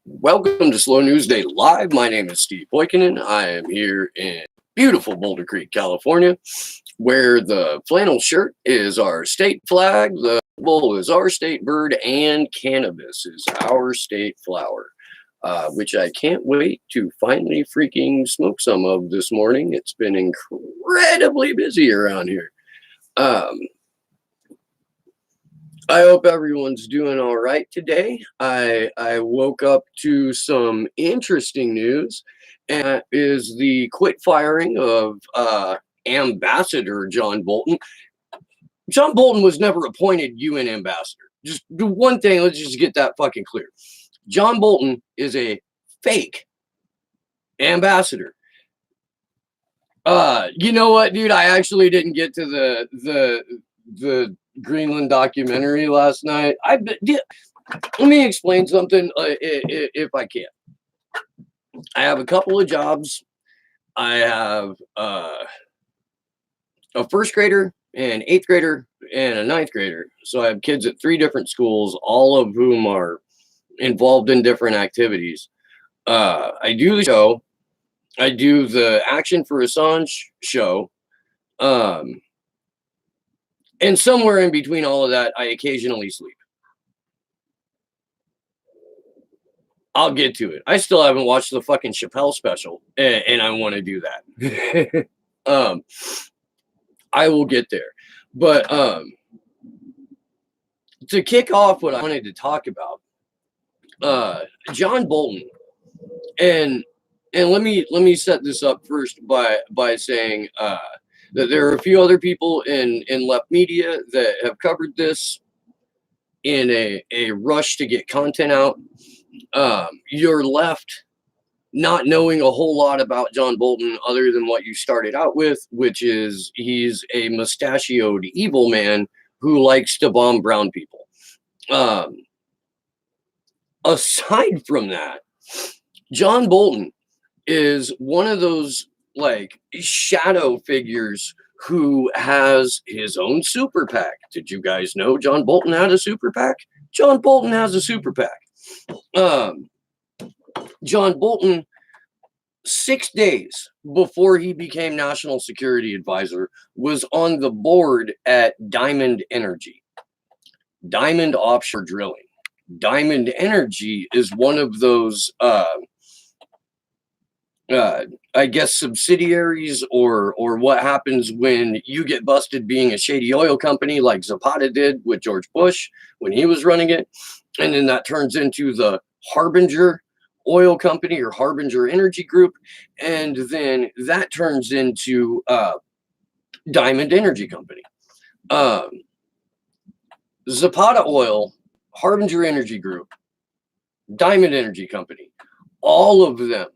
Welcome to Slow News Day Live. My name is Steve Poikinen. I am here in beautiful Boulder Creek, California, where the flannel shirt is our state flag, the bull is our state bird, and cannabis is our state flower, which I can't wait to finally freaking smoke some of this morning. It's been incredibly busy around here. I hope everyone's doing all right today. I woke up to some interesting news, and that is the quit firing of Ambassador John Bolton. John Bolton was never appointed UN ambassador. Just do one thing, let's just get that fucking clear. John Bolton is a fake ambassador. You know what, dude? I actually didn't get to the Greenland documentary last night. Let me explain something if I can. I have a couple of jobs. I have a first grader, an eighth grader, and a ninth grader. So I have kids at 3 different schools, all of whom are involved in different activities. I do the show. I do the Action4Assange show. And somewhere in between all of that, I occasionally sleep. I'll get to it. I still haven't watched the fucking Chappelle special, and I want to do that. I will get there. But to kick off what I wanted to talk about, John Bolton, and let me set this up first by saying that there are a few other people in left media that have covered this in a rush to get content out. You're left not knowing a whole lot about John Bolton other than what you started out with, which is he's a mustachioed evil man who likes to bomb brown people. Aside from that, John Bolton is one of those like shadow figures who has his own super PAC. Did you guys know John Bolton had a super PAC? John Bolton has a super PAC. John Bolton, 6 days before he became National Security Advisor, was on the board at Diamond Energy, Diamond Offshore Drilling. Diamond Energy is one of those I guess subsidiaries or what happens when you get busted being a shady oil company like Zapata did with George Bush when he was running it. And then that turns into the Harbinger Oil Company or Harbinger Energy Group. And then that turns into Diamond Energy Company. Zapata Oil, Harbinger Energy Group, Diamond Energy Company, all of them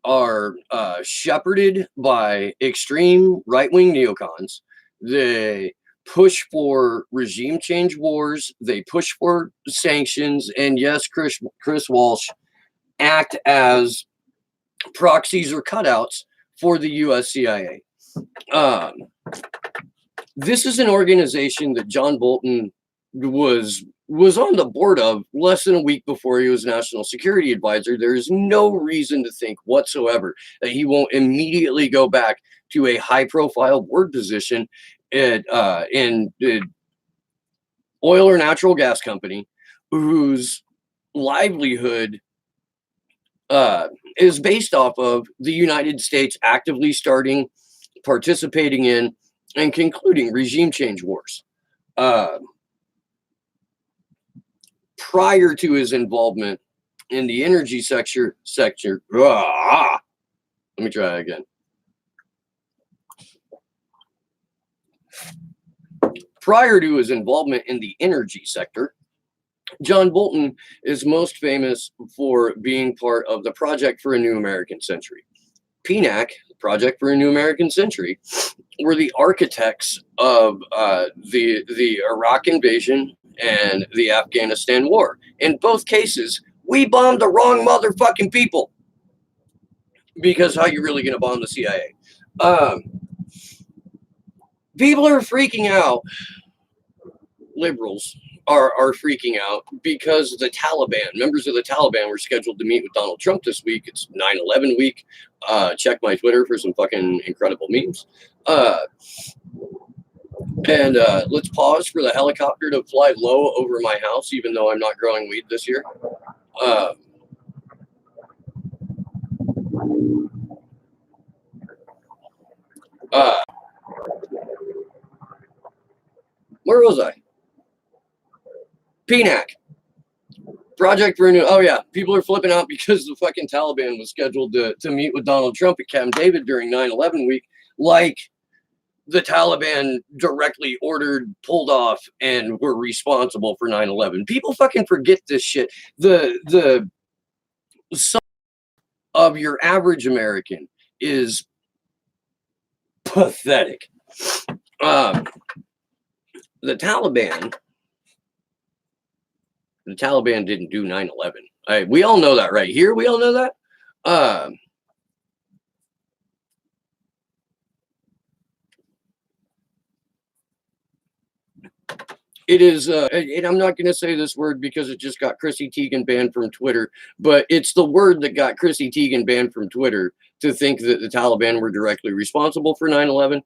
are shepherded by extreme right-wing neocons. They push for regime change wars. They push for sanctions. And yes, Chris Walsh act as proxies or cutouts for the US CIA. This is an organization that John Bolton was on the board of less than a week before he was National Security Advisor. There is no reason to think whatsoever that he won't immediately go back to a high-profile board position in oil or natural gas company whose livelihood is based off of the United States actively participating in, and concluding regime change wars. Prior to his involvement in the energy sector, let me try again. Prior to his involvement in the energy sector, John Bolton is most famous for being part of the Project for a New American Century. PTAC, the Project for a New American Century, were the architects of the Iraq invasion and the Afghanistan war. In both cases, we bombed the wrong motherfucking people. Because how you really going to bomb the CIA? People are freaking out, liberals are freaking out because the Taliban, members of the Taliban, were scheduled to meet with Donald Trump this week. It's 9/11 week. Check my Twitter for some fucking incredible memes. And let's pause for the helicopter to fly low over my house, even though I'm not growing weed this year. Where was I? PTAC. Project for a new. Oh yeah, people are flipping out because the fucking Taliban was scheduled to meet with Donald Trump at Camp David during 9/11 week, like the Taliban directly ordered, pulled off, and were responsible for 9/11. People fucking forget this shit. The sum of your average American is pathetic. The Taliban didn't do 9/11. We all know that, right here. We all know that. It is, and I'm not going to say this word because it just got Chrissy Teigen banned from Twitter, but it's the word that got Chrissy Teigen banned from Twitter to think that the Taliban were directly responsible for 9/11.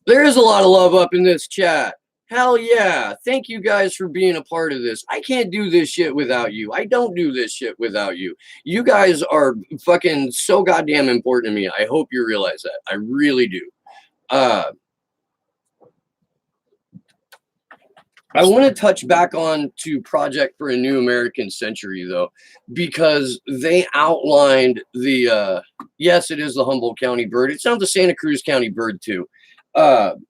There is a lot of love up in this chat. Hell yeah. Thank you guys for being a part of this. I can't do this shit without you. I don't do this shit without you. You guys are fucking so goddamn important to me. I hope you realize that. I really do. I want to touch back on to Project for a New American Century, though, because they outlined the, yes, it is the Humboldt County bird. It's not the Santa Cruz County bird, too. Even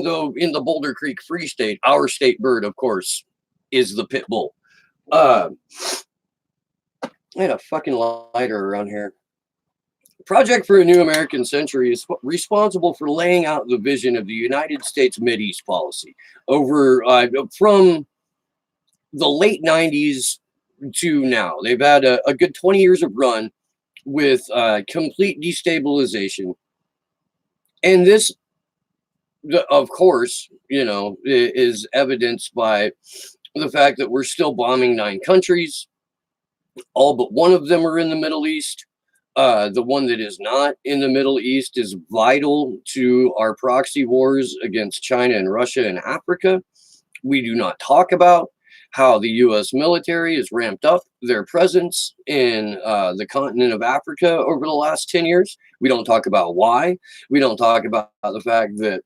though in the Boulder Creek Free State, our state bird, of course, is the pit bull. I had a fucking lighter around here. Project for a New American Century is responsible for laying out the vision of the United States Mideast policy over from the late 90s to now. They've had a good 20 years of run with complete destabilization. And this, of course, is evidenced by the fact that we're still bombing 9 countries. All but one of them are in the Middle East. The one that is not in the Middle East is vital to our proxy wars against China and Russia and Africa. We do not talk about how the U.S. military has ramped up their presence in the continent of Africa over the last 10 years. We don't talk about why. We don't talk about the fact that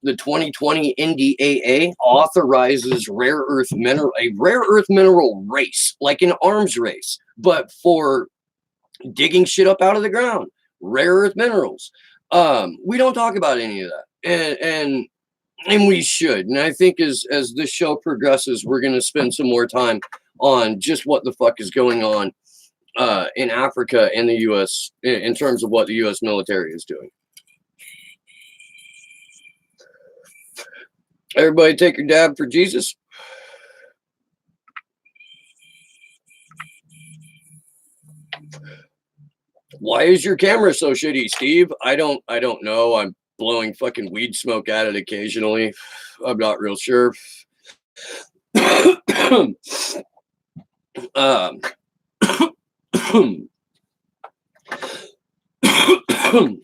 the 2020 NDAA authorizes a rare earth mineral race, like an arms race, but for digging shit up out of the ground, rare earth minerals. We don't talk about any of that, and we should. And I think as this show progresses, we're going to spend some more time on just what the fuck is going on in Africa and the U.S. in terms of what the U.S. military is doing. Everybody take your dab for Jesus. Why is your camera so shitty, Steve? I don't know. I'm blowing fucking weed smoke at it occasionally. I'm not real sure.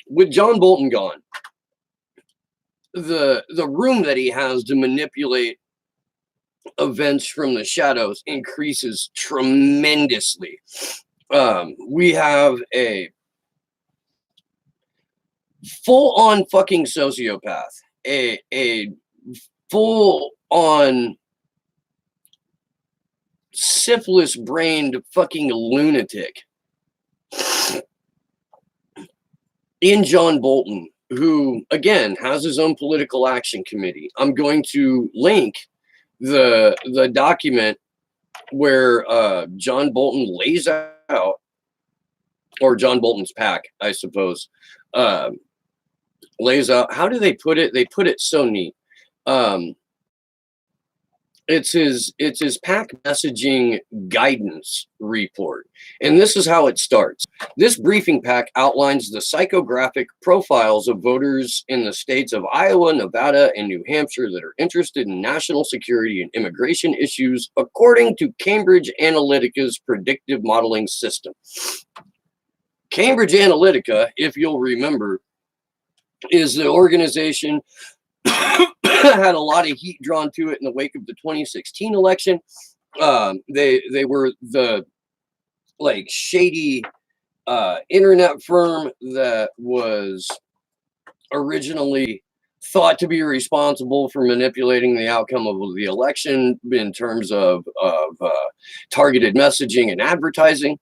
With John Bolton gone, the room that he has to manipulate events from the shadows increases tremendously. We have a full-on fucking sociopath, a full-on syphilis-brained fucking lunatic in John Bolton, who, again, has his own political action committee. I'm going to link the document where John Bolton lays out, or John Bolton's Pack, I suppose, lays out. How do they put it? They put it so neat. It's his PAC messaging guidance report. And this is how it starts. This briefing pack outlines the psychographic profiles of voters in the states of Iowa, Nevada, and New Hampshire that are interested in national security and immigration issues according to Cambridge Analytica's predictive modeling system. Cambridge Analytica, if you'll remember, is the organization had a lot of heat drawn to it in the wake of the 2016 election. They were the like shady internet firm that was originally thought to be responsible for manipulating the outcome of the election in terms of targeted messaging and advertising.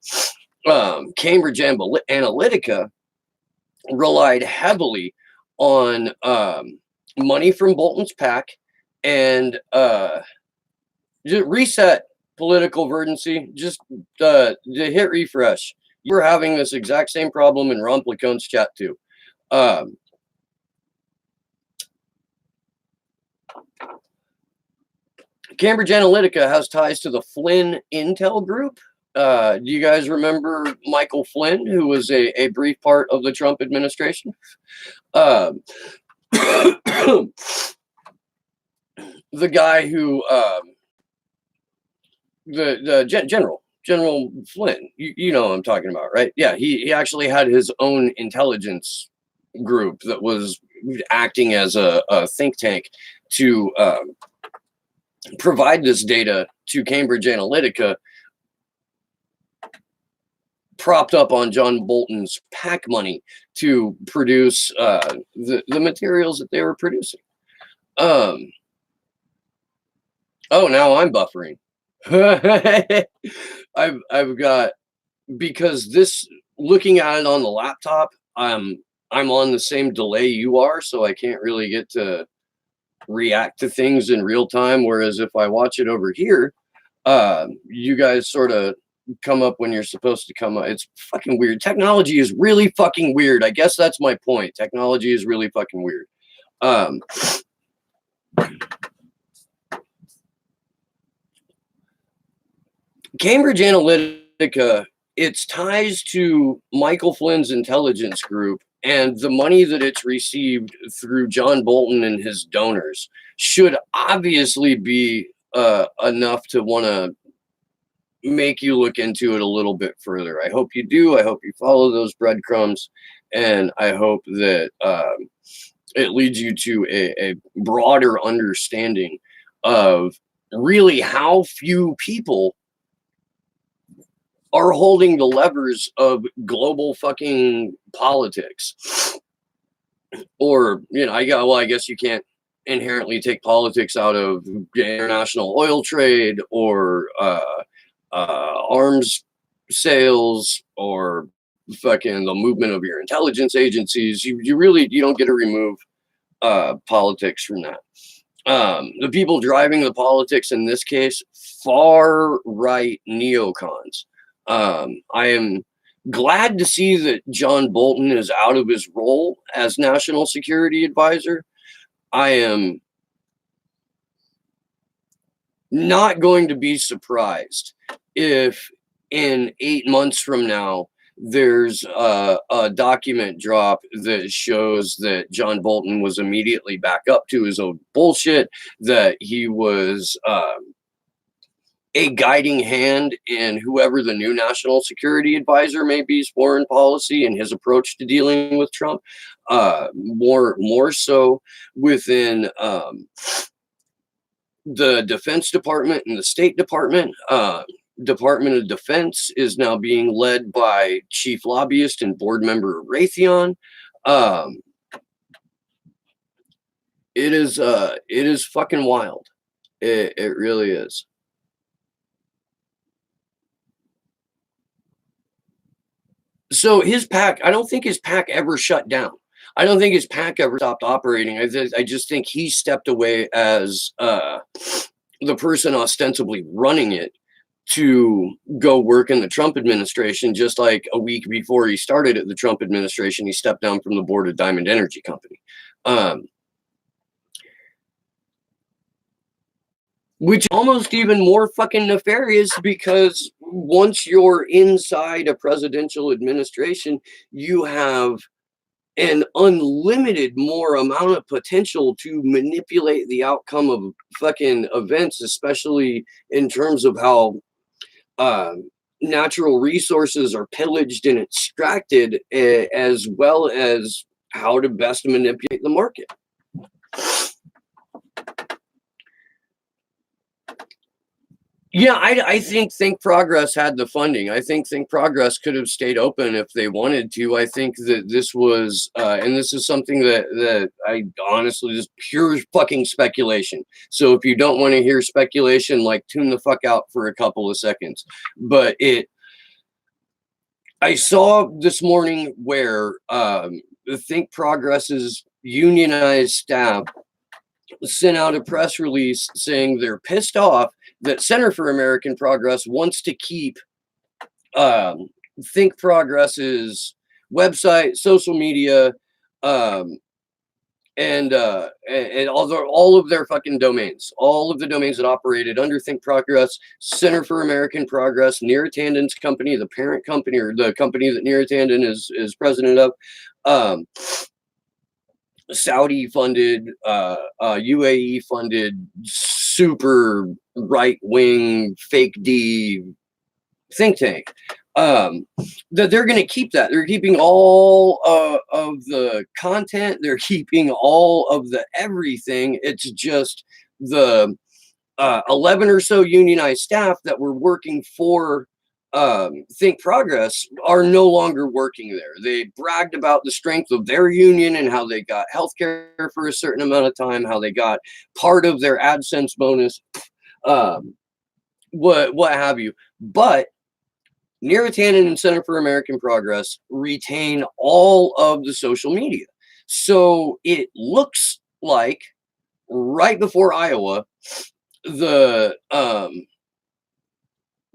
Cambridge Analytica relied heavily on money from Bolton's Pack and just reset political verdancy. Just hit refresh. You're having this exact same problem in Ron Placone's chat too. Cambridge Analytica has ties to the Flynn Intel Group. Do you guys remember Michael Flynn, who was a brief part of the Trump administration? The guy who, General Flynn, you know what I'm talking about, right? Yeah, he actually had his own intelligence group that was acting as a think tank to provide this data to Cambridge Analytica, propped up on John Bolton's PAC money to produce the materials that they were producing. Oh, now I'm buffering. I've got, because this, looking at it on the laptop, I'm on the same delay you are, so I can't really get to react to things in real time. Whereas if I watch it over here, you guys sort of come up when you're supposed to come up. It's fucking weird. Technology is really fucking weird. I guess that's my point. Technology is really fucking weird. Cambridge Analytica, its ties to Michael Flynn's intelligence group and the money that it's received through John Bolton and his donors should obviously be enough to want to make you look into it a little bit further. I hope you do. I hope you follow those breadcrumbs, and I hope that it leads you to a broader understanding of really how few people are holding the levers of global fucking politics. Or, you know, I guess you can't inherently take politics out of international oil trade or arms sales or fucking the movement of your intelligence agencies. You don't get to remove politics from that. The people driving the politics in this case, far right neocons. I am glad to see that John Bolton is out of his role as national security advisor. I am not going to be surprised if in 8 months from now there's a document drop that shows that John Bolton was immediately back up to his own bullshit, that he was a guiding hand in whoever the new national security advisor may be's foreign policy and his approach to dealing with Trump, more so within the Defense Department and the State Department. Department of Defense is now being led by chief lobbyist and board member Raytheon. It is fucking wild. It really is. So his PAC, I don't think his PAC ever shut down. I don't think his PAC ever stopped operating. I just think he stepped away as the person ostensibly running it to go work in the Trump administration. Just like a week before he started at the Trump administration, he stepped down from the board of Diamond Energy Company. which almost even more fucking nefarious, because once you're inside a presidential administration, you have an unlimited more amount of potential to manipulate the outcome of fucking events, especially in terms of how natural resources are pillaged and extracted, as well as how to best manipulate the market. Yeah, I think Progress had the funding. I think Progress could have stayed open if they wanted to. I think that this was, and this is something that I honestly, just pure fucking speculation. So if you don't want to hear speculation, like, tune the fuck out for a couple of seconds. But I saw this morning where Think Progress's unionized staff sent out a press release saying they're pissed off that Center for American Progress wants to keep Think Progress's website, social media, and all of their fucking domains, all of the domains that operated under Think Progress, Center for American Progress, Neera Tanden's company, the parent company, or the company that Neera Tanden is president of. Saudi funded, UAE funded, super right wing, fake D think tank. That they're going to keep that. They're keeping all of the content. They're keeping all of the everything. It's just the 11 or so unionized staff that were working for Think Progress are no longer working there. They bragged about the strength of their union and how they got healthcare for a certain amount of time, how they got part of their AdSense bonus, what have you. But Neera Tanden and Center for American Progress retain all of the social media. So it looks like right before Iowa, the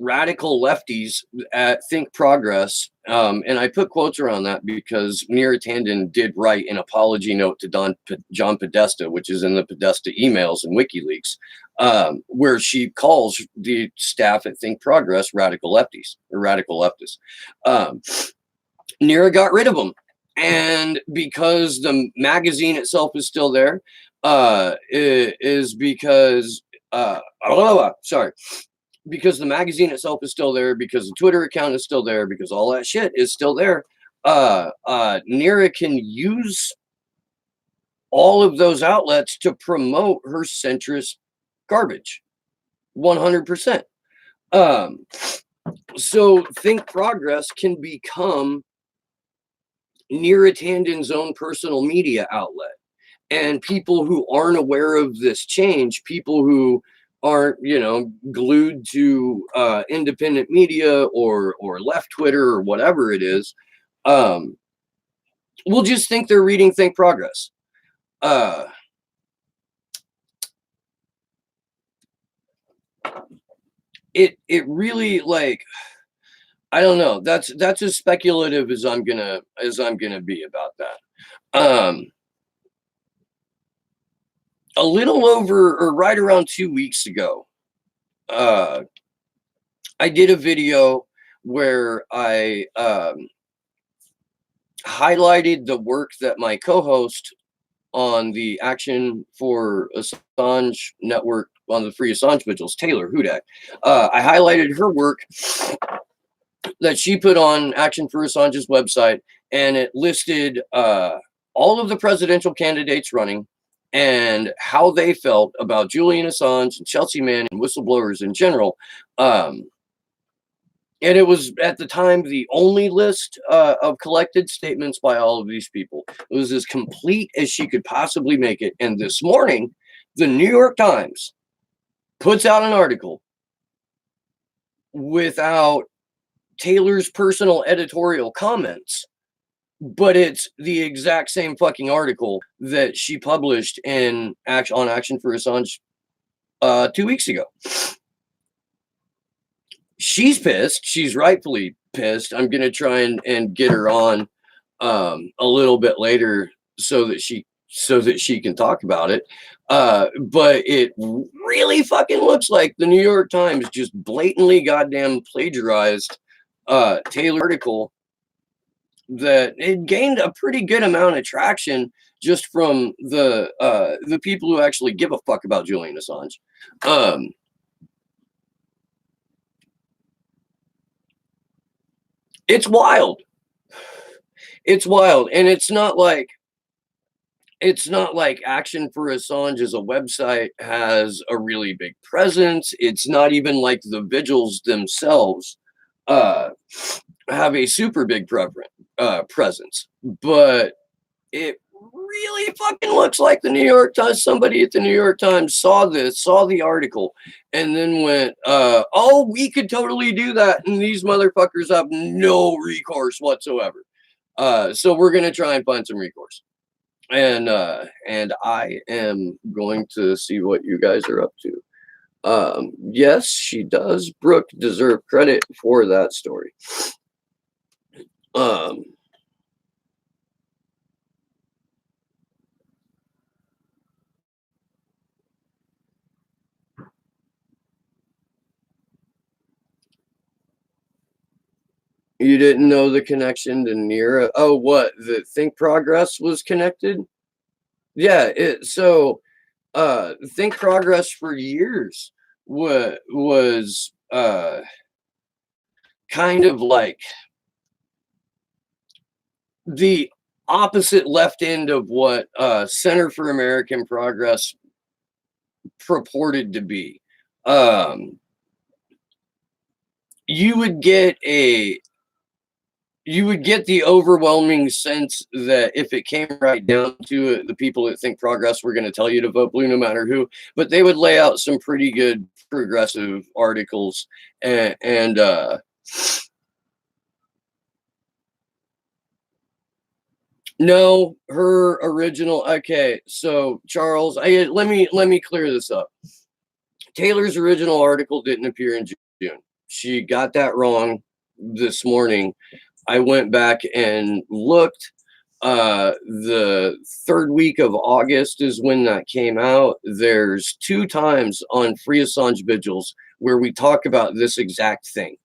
radical lefties at Think Progress, and I put quotes around that because Neera Tanden did write an apology note to John Podesta, which is in the Podesta emails and WikiLeaks, where she calls the staff at Think Progress radical lefties or radical leftists. Neera got rid of them, and because the magazine itself is still there, is because because the magazine itself is still there, because the Twitter account is still there, because all that shit is still there, Neera can use all of those outlets to promote her centrist garbage 100%. So Think Progress can become Neera Tanden's own personal media outlet, and people who aren't aware of this change, people who aren't, glued to independent media or left Twitter or whatever it is, will just think they're reading Think Progress. It really, like, I don't know. That's as speculative as I'm gonna be about that. A little over, or right around 2 weeks ago, I did a video where I highlighted the work that my co-host on the Action4Assange network on the Free Assange Vigils, Taylor Hudak, I highlighted her work that she put on Action4Assange's website, and it listed all of the presidential candidates running and how they felt about Julian Assange and Chelsea Manning and whistleblowers in general. And it was, at the time, the only list of collected statements by all of these people. It was as complete as she could possibly make it. And this morning, the New York Times puts out an article without Taylor's personal editorial comments, but it's the exact same fucking article that she published on Action4Assange 2 weeks ago. She's pissed. She's rightfully pissed. I'm going to try and get her on a little bit later so that she so that she can talk about it. But it really fucking looks like the New York Times just blatantly goddamn plagiarized Taylor's article, that it gained a pretty good amount of traction just from the people who actually give a fuck about Julian Assange. It's wild. It's wild, and it's not like Action4Assange as a website has a really big presence. It's not even like the Vigils themselves have a super big presence, but it really fucking looks like the New York Times. Somebody at the New York Times saw the article, and then went, "Oh, we could totally do that," and these motherfuckers have no recourse whatsoever. So we're gonna try and find some recourse, and I am going to see what you guys are up to. Yes, she does. Brooke deserve credit for that story. You didn't know the connection to Nira? Oh, what? The Think Progress was connected? Yeah, Think Progress for years was kind of like the opposite left end of what Center for American Progress purported to be. You would get the overwhelming sense that if it came right down to it, the people that Think Progress were going to tell you to vote blue no matter who, but they would lay out some pretty good progressive articles, and no, her original. Okay, so Charles, let me clear this up. Taylor's original article didn't appear in June. She got that wrong this morning. I went back and looked. The third week of August is when that came out. There's 2 times on Free Assange Vigils where we talk about this exact thing.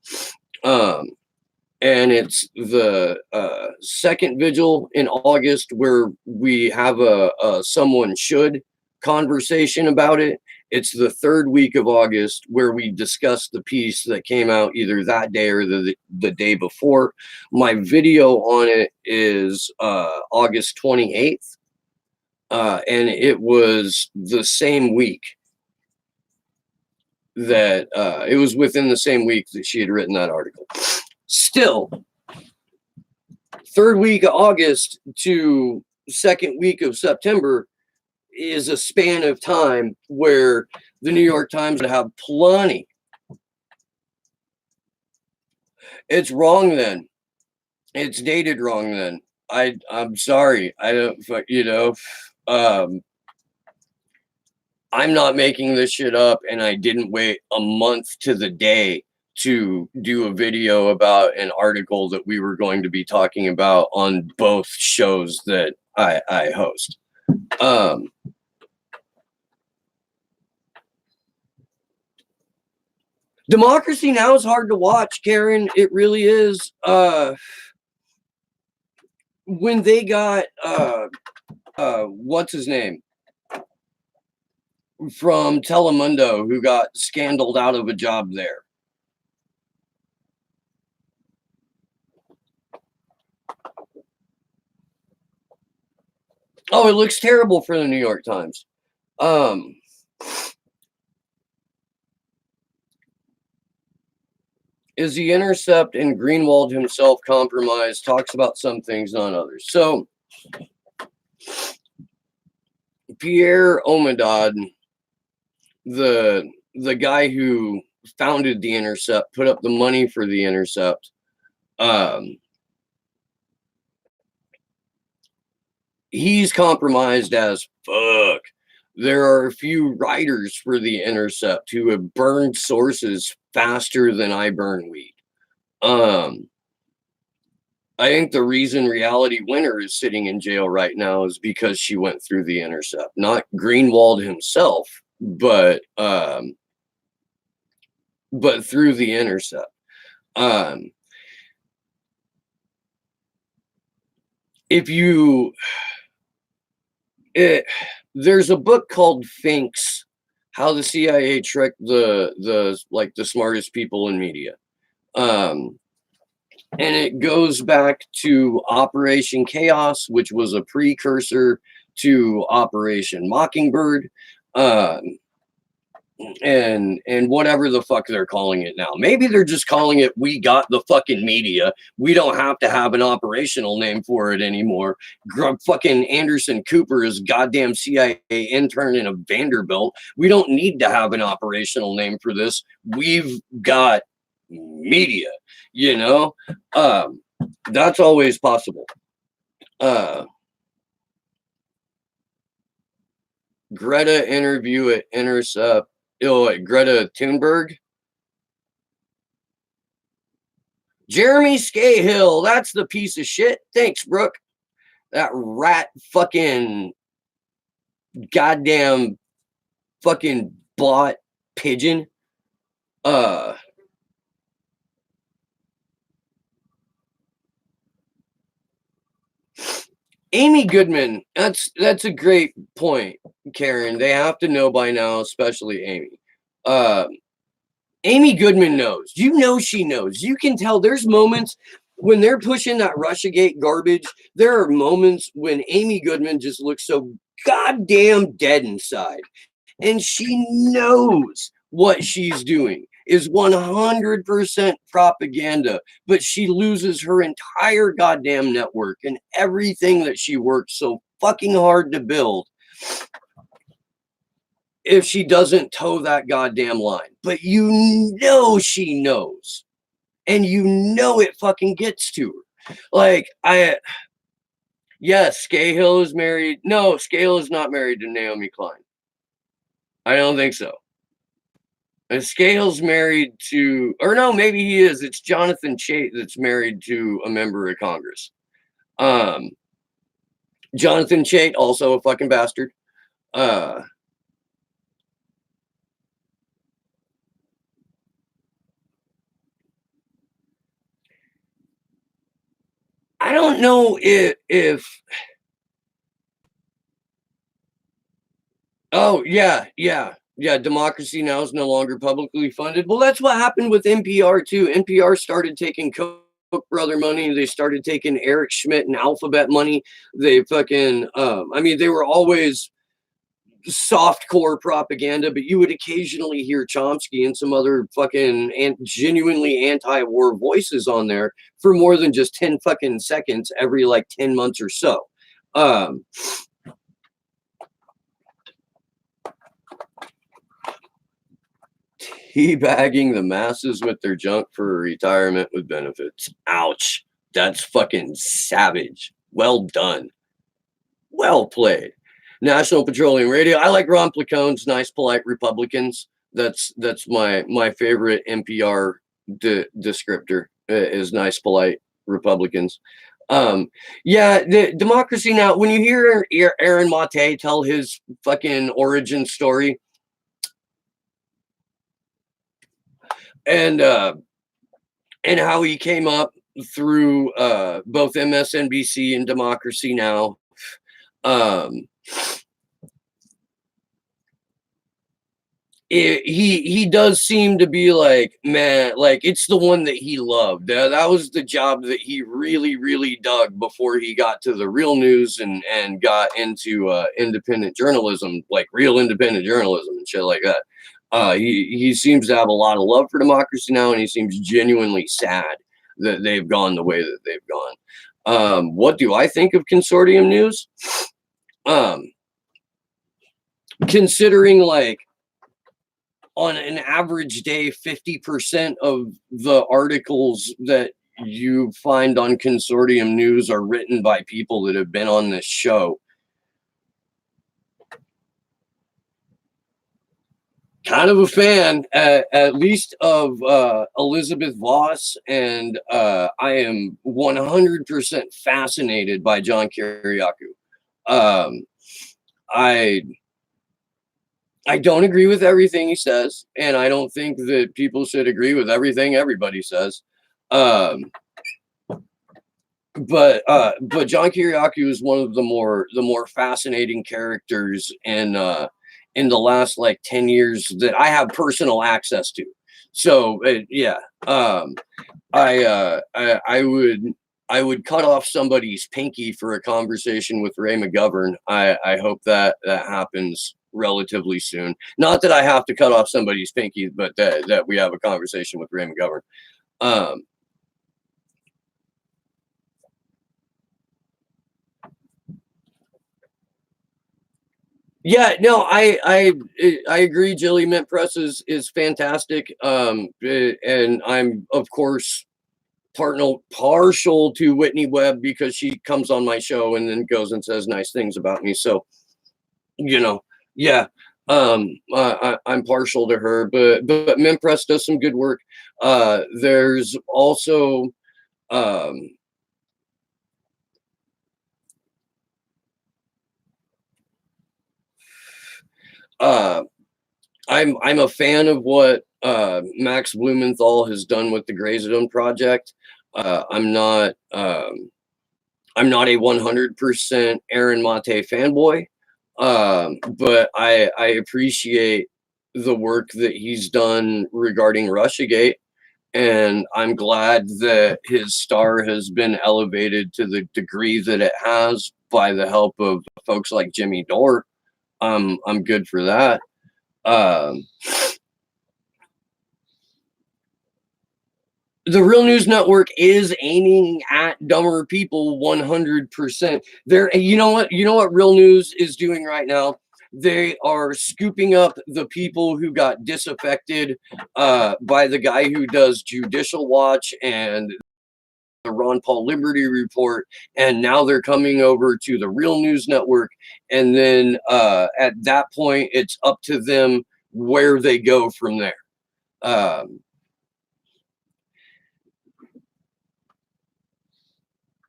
And it's the second vigil in August where we have a someone should conversation about it. It's the third week of August where we discuss the piece that came out either that day or the day before. My video on it is August 28th, and it was the same week that it was within the same week that she had written that article. Still, third week of August to second week of September is a span of time where the New York Times would have plenty. It's wrong then. It's dated wrong then. I'm sorry. I don't, I'm not making this shit up, and I didn't wait a month to the day to do a video about an article that we were going to be talking about on both shows that I host. Democracy Now! Is hard to watch, Karen. It really is. When they got what's his name from Telemundo, who got scandaled out of a job there. Oh, it looks terrible for the New York Times. Is The Intercept and Greenwald himself compromised? Talks about some things, not others. So Pierre Omadad, the guy who founded The Intercept, put up the money for The Intercept. He's compromised as fuck. There are a few writers for The Intercept who have burned sources faster than I burn weed. I think the reason Reality Winner is sitting in jail right now is because she went through the intercept. Not Greenwald himself, but through the intercept. Um, if you, there's a book called Finks, How the CIA Tricked the smartest people in media. And it goes back to Operation Chaos, which was a precursor to Operation Mockingbird. Um, and whatever the fuck they're calling it now. Maybe they're just calling it "We Got the Fucking Media." We don't have to have an operational name for it anymore. Fucking Anderson Cooper is goddamn CIA intern in a Vanderbilt. We don't need to have an operational name for this. We've got media, you know. That's always possible. Greta interview at Intercept. Oh, Greta Thunberg. Jeremy Scahill, that's the piece of shit. Thanks, Brooke. That rat fucking goddamn fucking bot pigeon. Amy Goodman, that's a great point, Karen. They have to know by now, especially Amy. Amy Goodman knows. You know she knows. You can tell there's moments when they're pushing that Russiagate garbage. There are moments when Amy Goodman just looks so goddamn dead inside. And she knows what she's doing is 100% propaganda, but she loses her entire goddamn network and everything that she worked so fucking hard to build if she doesn't toe that goddamn line. But you know she knows. And you know it fucking gets to her. Like, yes, Scahill is married. No, Scahill is not married to Naomi Klein. I don't think so. And Scales's married to, or no, maybe he is. It's Jonathan Chait that's married to a member of Congress. Jonathan Chait, also a fucking bastard. I don't know if oh yeah, Democracy Now! Is no longer publicly funded. Well, that's what happened with NPR too. NPR started taking Koch brother money. They started taking Eric Schmidt and Alphabet money. They fucking I mean, they were always soft core propaganda, but you would occasionally hear Chomsky and some other fucking genuinely anti-war voices on there for more than just 10 fucking seconds every like 10 months or so. Teabagging the masses with their junk for retirement with benefits. Ouch. That's fucking savage. Well done. Well played. National Petroleum Radio. I like Ron Placone's Nice Polite Republicans. That's my favorite NPR descriptor is Nice Polite Republicans. Yeah, the Democracy Now! When you hear Aaron Mate tell his fucking origin story, and how he came up through both MSNBC and Democracy Now! He does seem to be like, man, like it's the one that he loved. That was the job that he really dug before he got to the real news and got into independent journalism, like real independent journalism and shit like that. He seems to have a lot of love for Democracy Now! And he seems genuinely sad that they've gone the way that they've gone. What do I think of consortium news? Considering like on an average day, 50% of the articles that you find on consortium news are written by people that have been on this show. kind of a fan, at least of Elizabeth Voss, and I am 100% fascinated by John Kiriakou. I don't agree with everything he says, and I don't think that people should agree with everything everybody says. But John Kiriakou is one of the more fascinating characters in the last like 10 years that I have personal access to. So yeah, I would cut off somebody's pinky for a conversation with Ray McGovern. I hope that happens relatively soon. Not that I have to cut off somebody's pinky, but that we have a conversation with Ray McGovern. Yeah, no, I agree. Jilly Mint Press is fantastic. And I'm of course partial to Whitney Webb because she comes on my show and then goes and says nice things about me. So, you know, yeah, I'm partial to her, but Mint Press does some good work. There's also I'm a fan of what Max Blumenthal has done with the Grey Zone project. I'm not a 100% Aaron Mate fanboy, but I appreciate the work that he's done regarding Russiagate, and I'm glad that his star has been elevated to the degree that it has by the help of folks like Jimmy Dore. I'm good for that. The Real News Network is aiming at dumber people 100%. You know what Real News is doing right now? They are scooping up the people who got disaffected by the guy who does Judicial Watch and the Ron Paul Liberty Report, and now they're coming over to the Real News Network, and then at that point, it's up to them where they go from there.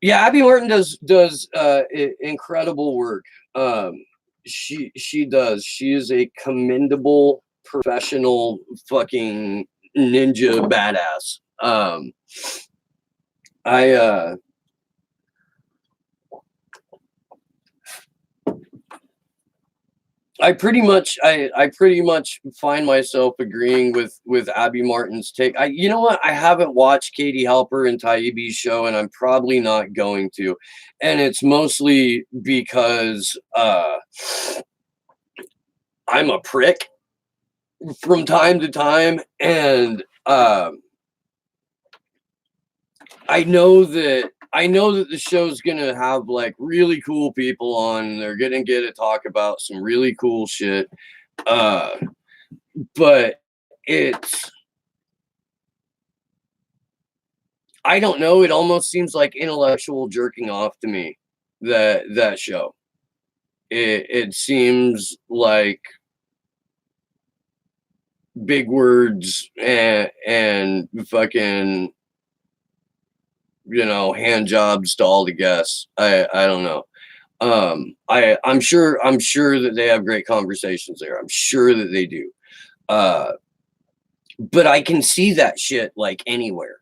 Yeah, Abby Martin does incredible work. She does. She is a commendable professional fucking ninja badass. I pretty much find myself agreeing with Abby Martin's take. You know what? I haven't watched Katie Halper and Taibbi's show, and I'm probably not going to. And it's mostly because I'm a prick from time to time, and I know that the show's gonna have like really cool people on. They're gonna get to talk about some really cool shit. But it's, I don't know, it almost seems like intellectual jerking off to me, that show. It seems like big words and fucking, hand jobs to all the guests. I don't know. I'm sure that they have great conversations there. I'm sure that they do. But I can see that shit like anywhere.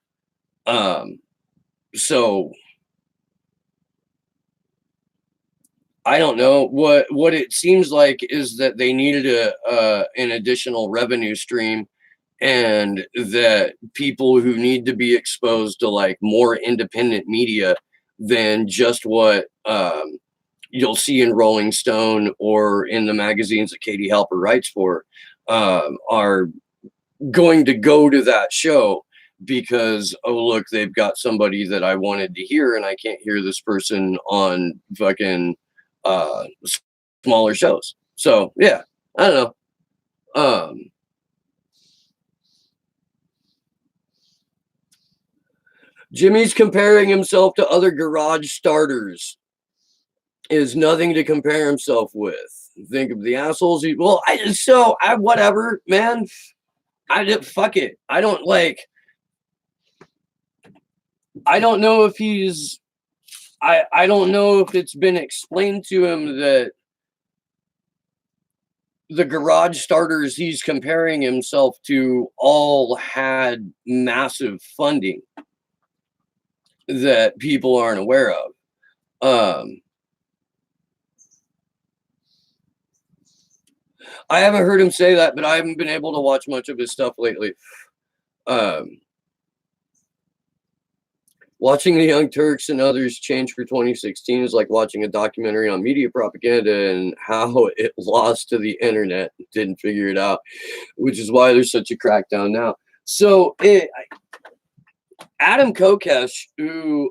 So I don't know, what it seems like is that they needed an additional revenue stream, and that people who need to be exposed to like more independent media than just what you'll see in Rolling Stone or in the magazines that Katie Halper writes for, are going to go to that show because, oh look, they've got somebody that I wanted to hear, and I can't hear this person on fucking smaller shows. So yeah, I don't know. Jimmy's comparing himself to other garage starters is nothing to compare himself with. think of the assholes. Well, whatever, man. Fuck it. I don't know if he's. I don't know if it's been explained to him that the garage starters he's comparing himself to all had massive funding that people aren't aware of. I haven't heard him say that, but I haven't been able to watch much of his stuff lately. Watching the Young Turks and others change for 2016 is like watching a documentary on media propaganda and how it lost to the internet, didn't figure it out, which is why there's such a crackdown now. So Adam Kokesh, who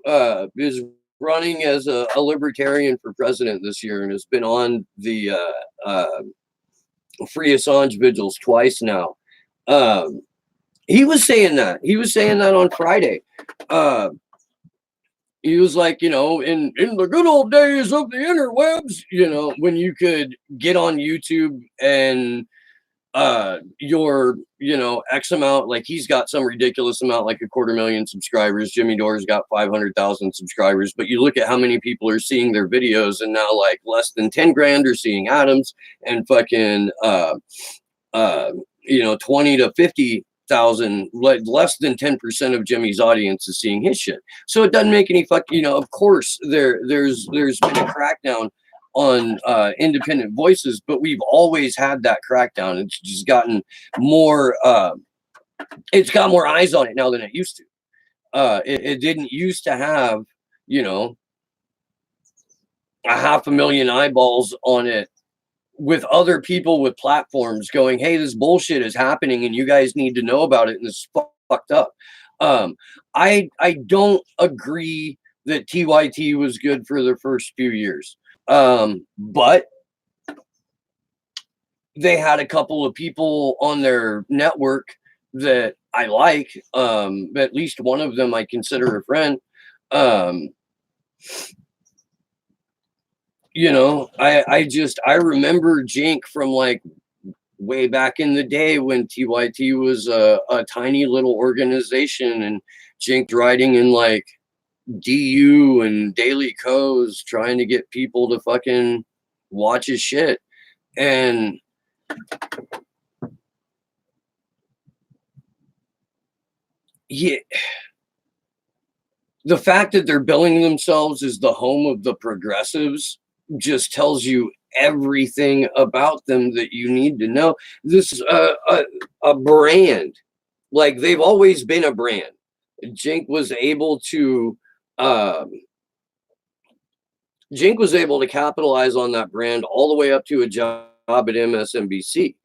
is running as a libertarian for president this year and has been on the Free Assange Vigils twice now. He was saying that. He was saying that on Friday. He was like, in the good old days of the interwebs, when you could get on YouTube and your, X amount, like he's got some ridiculous amount, like 250,000 subscribers. Jimmy Dore's got 500,000 subscribers, but you look at how many people are seeing their videos, and now like less than 10 grand are seeing Adams, and fucking 20 to 50,000, less than 10% of Jimmy's audience is seeing his shit. So it doesn't make any of course there's been a crackdown on independent voices, but we've always had that crackdown. It's just gotten more it's got more eyes on it now than it used to. It didn't used to have 500,000 eyeballs on it, with other people with platforms going, hey, this bullshit is happening and you guys need to know about it, and this is fucked up. I don't agree that TYT was good for the first few years. But they had a couple of people on their network that I like. At least one of them I consider a friend. I remember Jink from like way back in the day when TYT was a tiny little organization, and Jink writing in like DU and Daily Co's trying to get people to fucking watch his shit. And yeah, the fact that they're billing themselves as the home of the progressives just tells you everything about them that you need to know. This is a brand. Like, they've always been a brand. Jink was able to capitalize on that brand all the way up to a job at MSNBC.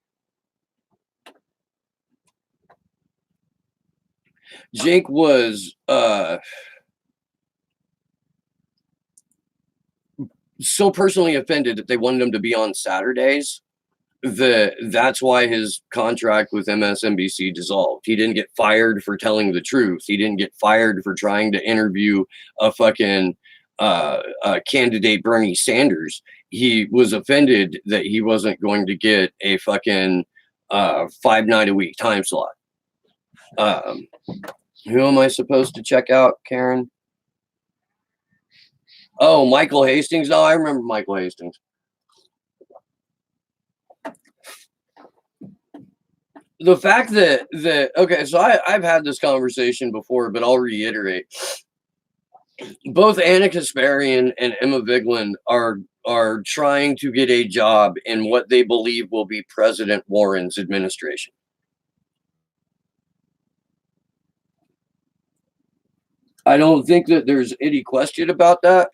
Jink was so personally offended that they wanted him to be on Saturdays. That's why his contract with MSNBC dissolved. He didn't get fired for telling the truth. He didn't get fired for trying to interview a fucking candidate Bernie Sanders. He was offended that he wasn't going to get a fucking 5-night-a-week time slot. Who am I supposed to check out, Karen? Oh, Michael Hastings. No, I remember Michael Hastings. The fact that okay, so I've had this conversation before, but I'll reiterate. Both Anna Kasparian and Emma Vigeland are trying to get a job in what they believe will be President Warren's administration. I don't think that there's any question about that.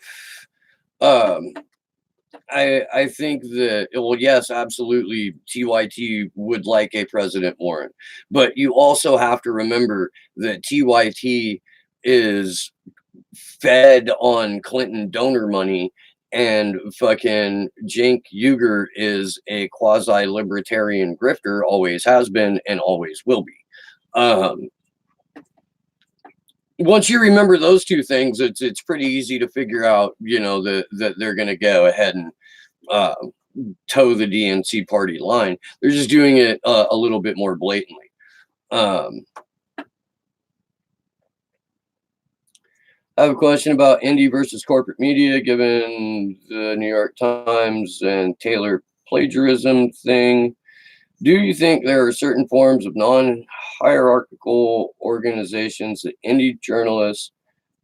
I think that, well, yes, absolutely, TYT would like a President Warren, but you also have to remember that TYT is fed on Clinton donor money, and fucking Cenk Uygur is a quasi-libertarian grifter, always has been and always will be. Once you remember those two things, it's pretty easy to figure out, that they're going to go ahead and toe the DNC party line. They're just doing it a little bit more blatantly. I have a question about indie versus corporate media, given the New York Times and Taylor plagiarism thing. Do you think there are certain forms of non-hierarchical organizations that indie journalists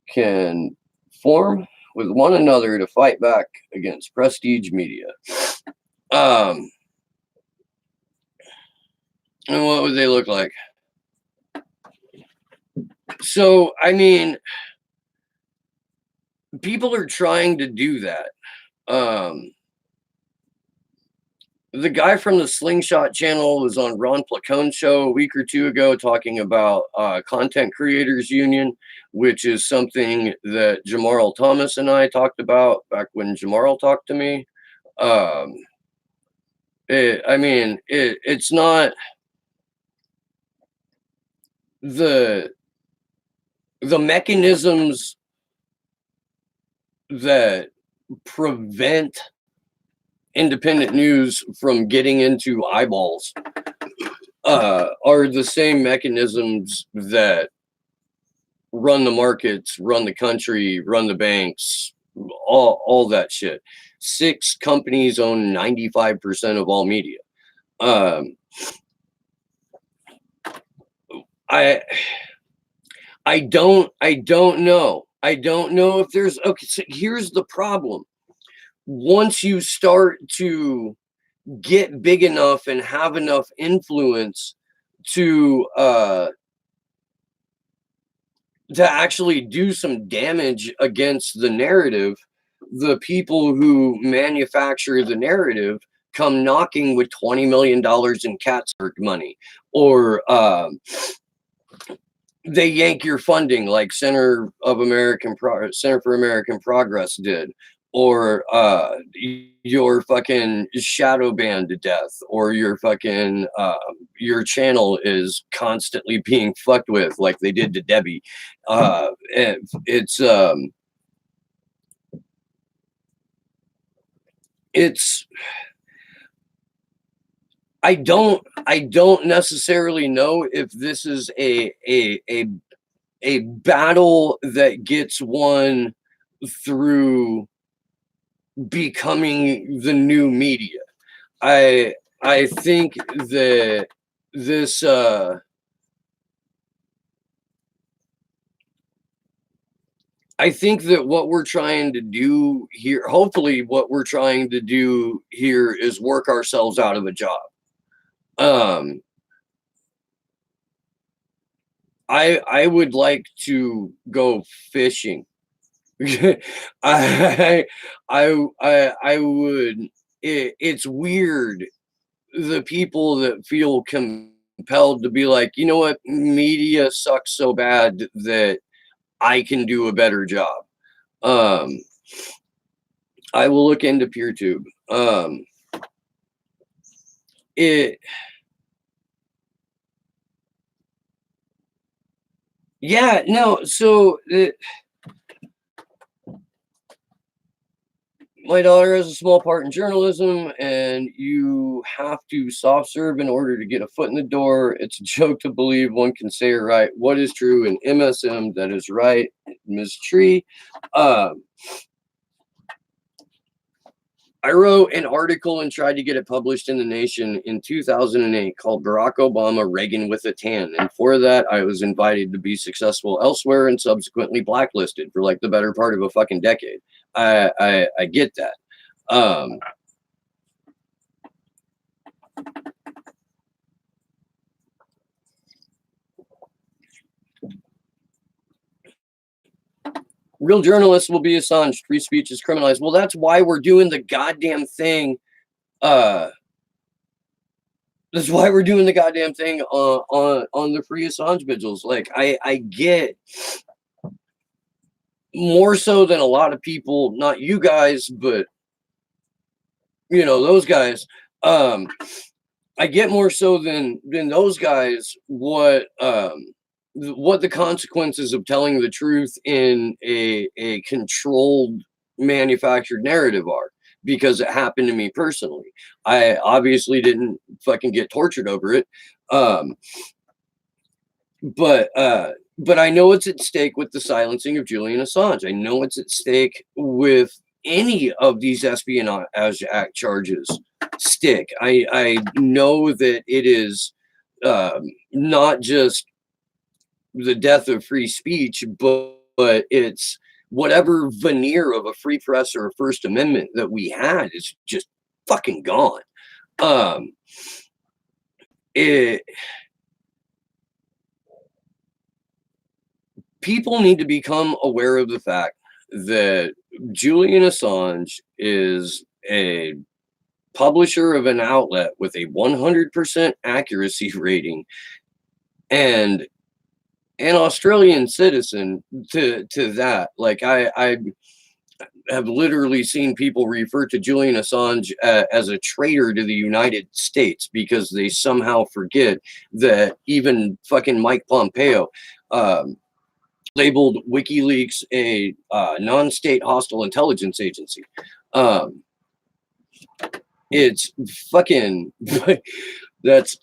can form with one another to fight back against prestige media? And what would they look like? So, I mean, people are trying to do that. The guy from the Slingshot channel was on Ron Placone's show a week or two ago talking about Content Creators Union, which is something that Jamarl Thomas and I talked about back when Jamarl talked to me. It's not the mechanisms that prevent independent news from getting into eyeballs are the same mechanisms that run the markets, run the country, run the banks, all that shit. 6 companies own 95% of all media. I don't know. I don't know if there's, okay, so here's the problem. Once you start to get big enough and have enough influence to actually do some damage against the narrative, the people who manufacture the narrative come knocking with $20 million in Kasparian money, or they yank your funding like Center for American Progress did, or your fucking shadow banned to death, or your fucking your channel is constantly being fucked with like they did to Debbie. It's I don't necessarily know if this is a battle that gets won through becoming the new media. I think that this I think that what we're trying to do here, hopefully what we're trying to do here, is work ourselves out of a job. I would like to go fishing. I would. It's weird, the people that feel compelled to be like, you know what, media sucks so bad that I can do a better job. I will look into PeerTube. Yeah, no, so my daughter has a small part in journalism, and you have to soft serve in order to get a foot in the door. It's a joke to believe one can say or write what is true in MSM that is right, Ms. Tree. I wrote an article and tried to get it published in The Nation in 2008 called Barack Obama, Reagan with a Tan. And for that, I was invited to be successful elsewhere and subsequently blacklisted for like the better part of a fucking decade. I get that. Real journalists will be Assange. Free speech is criminalized. Well, that's why we're doing the goddamn thing. That's why we're doing the goddamn thing on the Free Assange Vigils. Like, I get, more so than a lot of people, not you guys, but you know, those guys. I get more so than those guys what the consequences of telling the truth in a controlled, manufactured narrative are. because it happened to me personally. I obviously didn't fucking get tortured over it. Um, but I know it's at stake with the silencing of Julian Assange. I know it's at stake with any of these Espionage Act charges stick. I know that it is not just the death of free speech, but it's whatever veneer of a free press or a First Amendment that we had is just fucking gone. It People need to become aware of the fact that Julian Assange is a publisher of an outlet with a 100% accuracy rating and an Australian citizen to that. Like I have literally seen people refer to Julian Assange as a traitor to the United States because they somehow forget that even fucking Mike Pompeo labeled WikiLeaks a non-state hostile intelligence agency. It's fucking that's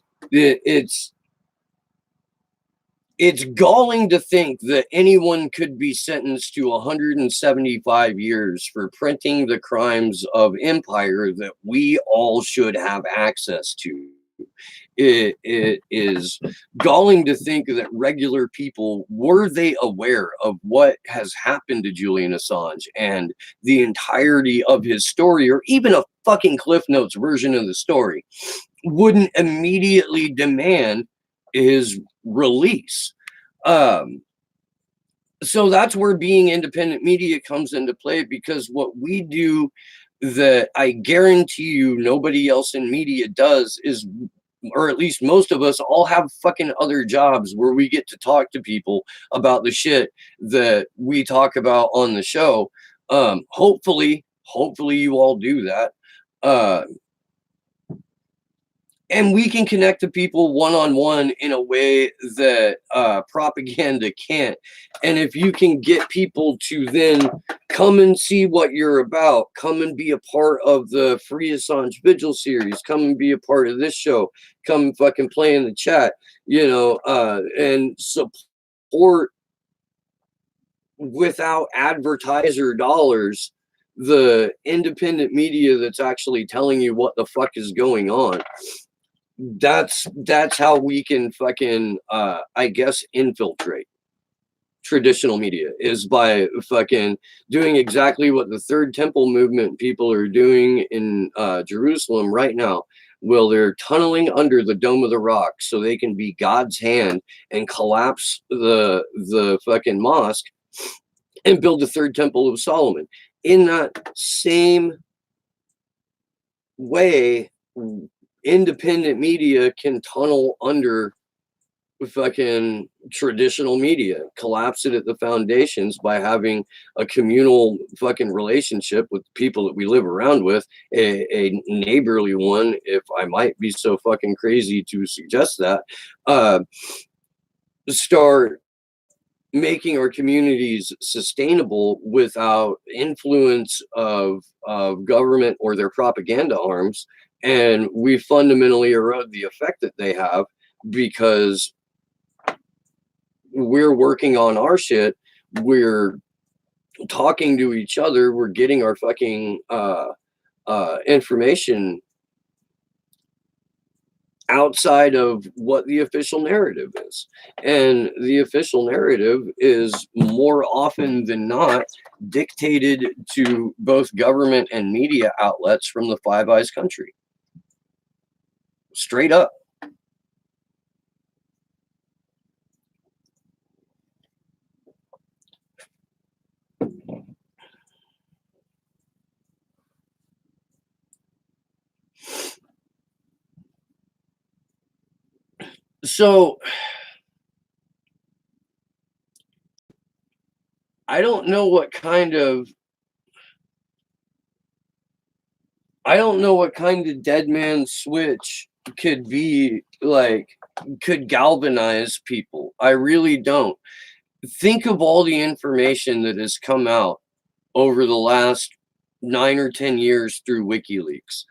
it's galling to think that anyone could be sentenced to 175 years for printing the crimes of empire that we all should have access to. It is galling to think that regular people, were they aware of what has happened to Julian Assange and the entirety of his story, or even a fucking Cliff Notes version of the story, wouldn't immediately demand his release. So that's where being independent media comes into play, because what we do that I guarantee you nobody else in media does is, or at least most of us all have fucking other jobs where we get to talk to people about the shit that we talk about on the show. Hopefully you all do that. And we can connect to people one-on-one in a way that propaganda can't. And if you can get people to then come and see what you're about, come and be a part of the Free Assange Vigil series, come and be a part of this show, come and fucking play in the chat, and support without advertiser dollars the independent media that's actually telling you what the fuck is going on. That's how we can fucking I guess infiltrate traditional media, is by fucking doing exactly what the Third Temple movement people are doing in Jerusalem right now. Well, they're tunneling under the Dome of the Rock so they can be God's hand and collapse the fucking mosque and build the Third Temple of Solomon. In that same way, independent media can tunnel under fucking traditional media, collapse it at the foundations by having a communal fucking relationship with people that we live around with, a neighborly one, if I might be so fucking crazy to suggest that. Start making our communities sustainable without influence of government or their propaganda arms, and we fundamentally erode the effect that they have because we're working on our shit, we're talking to each other, we're getting our fucking information outside of what the official narrative is. And the official narrative is more often than not dictated to both government and media outlets from the Five Eyes country. Straight up. So I don't know what kind of dead man switch could be like, could galvanize people. I really don't. Think of all the information that has come out over the last 9 or 10 years through WikiLeaks.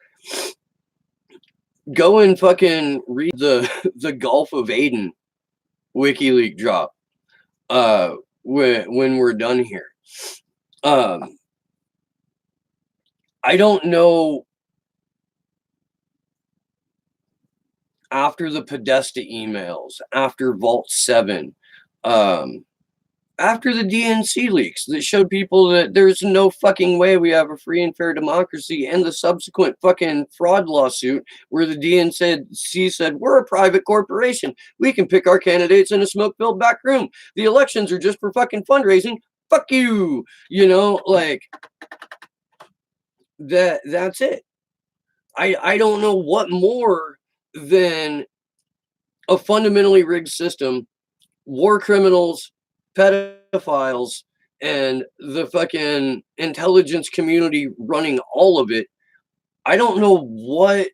Go and fucking read the Gulf of Aden WikiLeaks drop when we're done here. I don't know, after the Podesta emails, after Vault 7, after the DNC leaks that showed people that there's no fucking way we have a free and fair democracy, and the subsequent fucking fraud lawsuit where the DNC said, we're a private corporation. We can pick our candidates in a smoke-filled back room. The elections are just for fucking fundraising. Fuck you. You know, like, that's it. I don't know what more than a fundamentally rigged system, war criminals, pedophiles, and the fucking intelligence community running all of it. I don't know what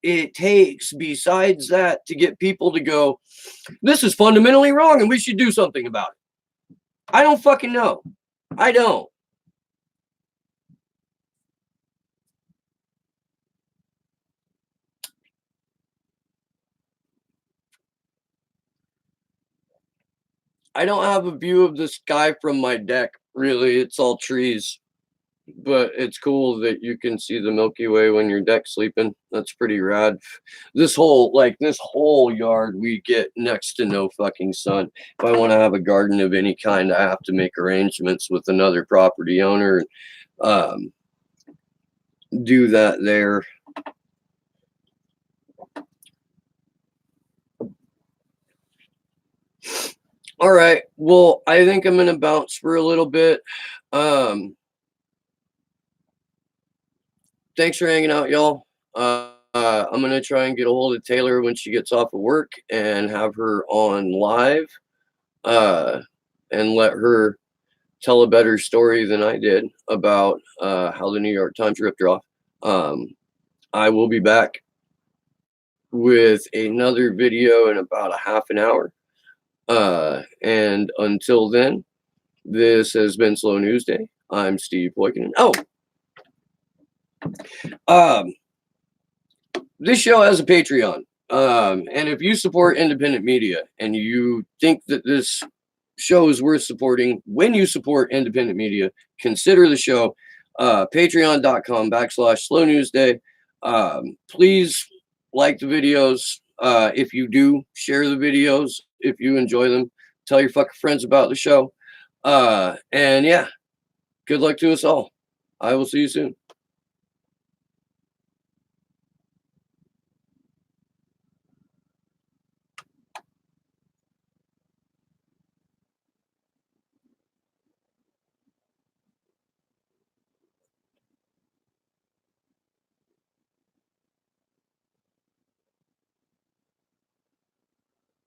it takes besides that to get people to go, this is fundamentally wrong and we should do something about it. I don't fucking know. I don't. I don't have a view of the sky from my deck, really. It's all trees. But it's cool that you can see the Milky Way when you're deck sleeping. That's pretty rad. This whole yard, we get next to no fucking sun. If I want to have a garden of any kind, I have to make arrangements with another property owner. Do that there. All right. Well, I think I'm gonna bounce for a little bit. Thanks for hanging out, y'all. I'm gonna try and get a hold of Taylor when she gets off of work and have her on live, and let her tell a better story than I did about how the New York Times ripped her off. I will be back with another video in about a half an hour. And until then, this has been Slow News Day. I'm Steve Poikinen. This show has a Patreon. And if you support independent media and you think that this show is worth supporting, when you support independent media, consider the show. Patreon.com/slownewsday. Please like the videos. If you do, share the videos. If you enjoy them, tell your fucking friends about the show. And yeah, good luck to us all. I will see you soon.